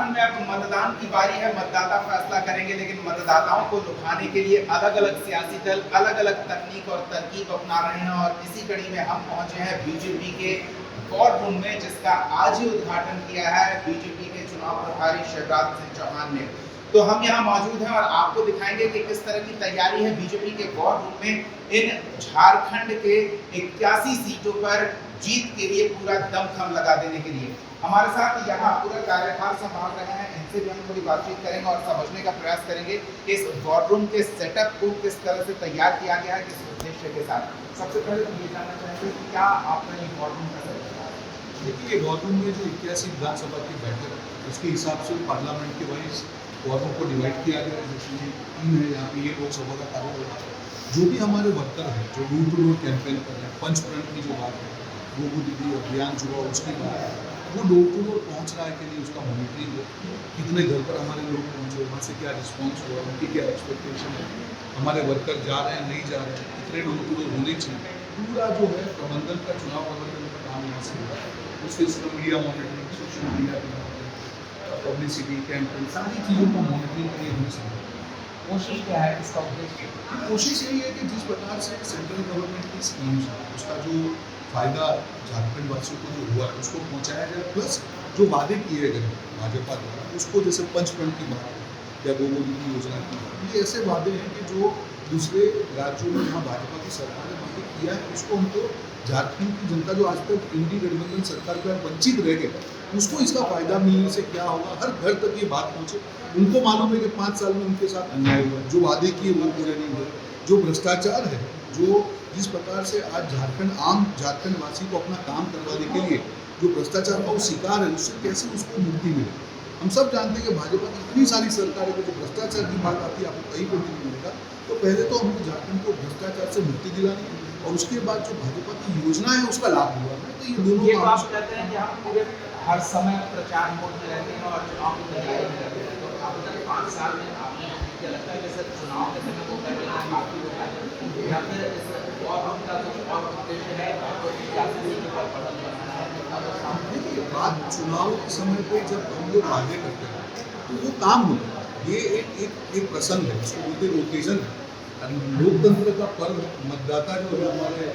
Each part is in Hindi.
झारखंड में अब मतदान की बारी है, मतदाता फैसला करेंगे, लेकिन मतदाताओं को लुभाने के लिए अलग अलग सियासी दल अलग अलग तकनीक और तरकीब अपना रहे हैं। और इसी कड़ी में हम पहुंचे हैं बीजेपी के वॉर रूम में, जिसका आज ही उद्घाटन किया है बीजेपी के चुनाव प्रभारी शिवराज सिंह चौहान ने। तो हम यहाँ मौजूद हैं और आपको दिखाएंगे कि किस तरह की तैयारी है बीजेपी के वॉर रूम में इन झारखंड के 81 सीटों पर जीत के लिए पूरा दमखम लगा देने के लिए। हमारे साथ यहाँ पूरा कार्यभार संभाल रहे हैं, इनसे भी हम थोड़ी बातचीत करेंगे और समझने का प्रयास करेंगे कि इस वॉर रूम के सेटअप को किस तरह से तैयार किया गया है, किस उद्देश्य के साथ। सबसे पहले तो ये जानना चाहेंगे कि क्या आपका ये वॉर रूम का सेटअप है? देखिए, वॉर रूम में जो 81 विधानसभा की बैठक है, उसके हिसाब से पार्लियामेंट के वाइज वॉर रूम को डिवाइड किया गया है। जिसमें 3 है, यहाँ पे ये लोकसभा का कार्य हो रहा है। जो भी हमारे वर्कर हैं जो डोर टू डोर कैंपेन कर रहे हैं, पंचप्रण की जो बात है, गोगो दीदी अभियान जो हुआ उसकी बात है, वो डोर टू डोर पहुँच रहा है के लिए उसका मॉनिटरिंग है। कितने घर पर हमारे लोग पहुँचे, वहाँ से क्या रिस्पॉन्स हुआ, उनकी क्या एक्सपेक्टेशन है, हमारे वर्कर जा रहे हैं नहीं जा रहे हैं, कितने डोर टू डोर होने चाहिए, पूरा जो है प्रबंधन का, चुनाव प्रबंधन का काम यहाँ से हो रहा है। उसके इसमें मीडिया मॉनिटरिंग, सोशल मीडिया की पब्लिसिटी, कैंपेन, सारी चीज़ों को मॉनिटरिंग करिए हमें समझ। कोशिश क्या है, इसका उद्देश्य? कोशिश यही है कि जिस प्रकार से सेंट्रल गवर्नमेंट की स्कीम्स है उसका जो फ़ायदा झारखंड वासियों को जो हुआ है उसको पहुंचाया जाए, प्लस जो वादे किए गए भाजपा द्वारा उसको, जैसे पंचप्रण की बात है या गोगो दीदी योजना की, ये ऐसे वादे हैं कि जो दूसरे राज्यों में जहाँ भाजपा की सरकार ने वादे किया है उसको हमको झारखंड की जनता जो आज तक इंडी गठबंधन सरकार पर वंचित रह गए, उसको इसका फ़ायदा मिलने से क्या होगा, हर घर तक ये बात पहुँचे। उनको मालूम है कि 5 साल में उनके साथ अन्याय हुआ, जो वादे किए वो पूरे नहीं हुए, जो भ्रष्टाचार है, जो जिस प्रकार से आज झारखंड वासी को अपना काम करवाने के लिए जो भ्रष्टाचार का वो शिकार है, उससे कैसे उसको मुक्ति मिले। हम सब जानते हैं कि भाजपा की इतनी सारी सरकारें को जो भ्रष्टाचार की बात आती है आपको कहीं पर नहीं मिलेगा। तो पहले तो हमको झारखंड को भ्रष्टाचार से मुक्ति दिलानी और उसके बाद जो भाजपा की योजना है उसका लाभ दिलाना। तो ये दोनों ये बात कहते हैं कि हम पूरे हर समय प्रचार मोड में रहते हैं और चुनाव की तैयारी में रहते हैं। तो अब तक 5 साल में आपने क्या लगता है कि सर चुनाव के समय को कर लेना काफी होता है, या फिर इस और उनका कुछ और उद्देश्य है, आपको सियासी के ऊपर पढ़ल बनाना है? देखिए, बात चुनाव के समय पे जब हम लोग वादे करते हैं तो वो काम होता है। ये एक प्रसंग है, उसको बोलते हैं ओकेजन है, लोकतंत्र का पर्व है। मतदाता जो है हमारे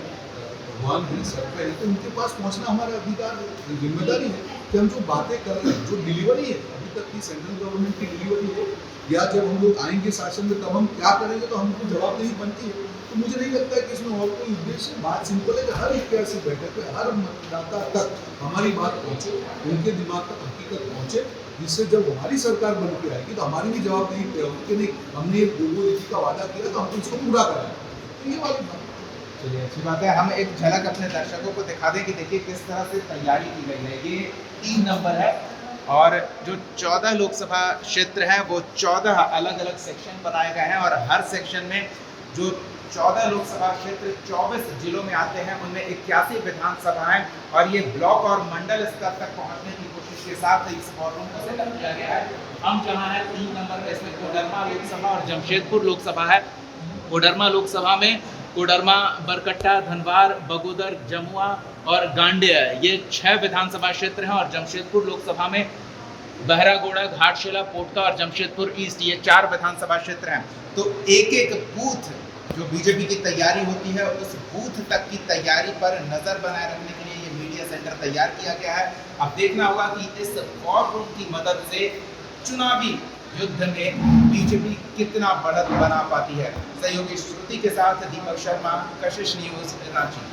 भगवान हैं, सर पे हैं, तो उनके पास पहुंचना हमारा अधिकार, जिम्मेदारी है कि हम जो बातें कर रहे हैं, जो डिलीवरी है अभी तक की सेंट्रल गवर्नमेंट की डिलीवरी है, या जब हम लोग आएंगे शासन में तब हम क्या करेंगे, तो हमको जवाबदेही बनती है। तो मुझे नहीं लगता है कि इसमें और कोई उद्देश्य। बात सिंपल है कि हर 81 बैठक पे हर मतदाता तक हमारी बात पहुँचे, उनके दिमाग तक हकीकत पहुँचे, जिससे जब हमारी सरकार बन के आएगी तो हमारी भी जवाबदेही तय होगी कि नहीं, हमने गोगो दीदी का वादा किया तो हमको इसको पूरा करना है। तो ये वाली बात। चलिए, अच्छी बात है। हम एक झलक अपने दर्शकों को दिखा दें कि देखिए किस तरह से तैयारी की गई है। ये 3 नंबर है और जो 14 लोकसभा क्षेत्र हैं वो 14 अलग अलग सेक्शन बनाए गए हैं और हर सेक्शन में जो 14 लोकसभा क्षेत्र 24 जिलों में आते हैं, उनमें 81 विधानसभाएं और ये ब्लॉक और मंडल स्तर तक पहुंचने की कोशिश के साथ इस वॉर रूम को सेटअप किया गया है। हम जहां है 3 नंबर पे, इसमें कोडरमा लोकसभा और जमशेदपुर लोकसभा है। कोडरमा लोकसभा में कोडरमा, बरकट्टा, धनवार, बगोदर, जमुआ और गांडेय, ये 6 विधानसभा क्षेत्र हैं। और जमशेदपुर लोकसभा में बहरागोड़ा, घाटशिला, पोटका और जमशेदपुर ईस्ट, ये 4 विधानसभा क्षेत्र हैं। तो एक एक बूथ जो बीजेपी की तैयारी होती है, उस बूथ तक की तैयारी पर नजर बनाए रखने के लिए ये मीडिया सेंटर तैयार किया गया है। अब देखना होगा कि इस वॉर रूम की मदद से चुनावी युद्ध में बीजेपी कितना बढ़त बना पाती है। सहयोगी श्रुति के साथ दीपक शर्मा, कशिश न्यूज़, रांची।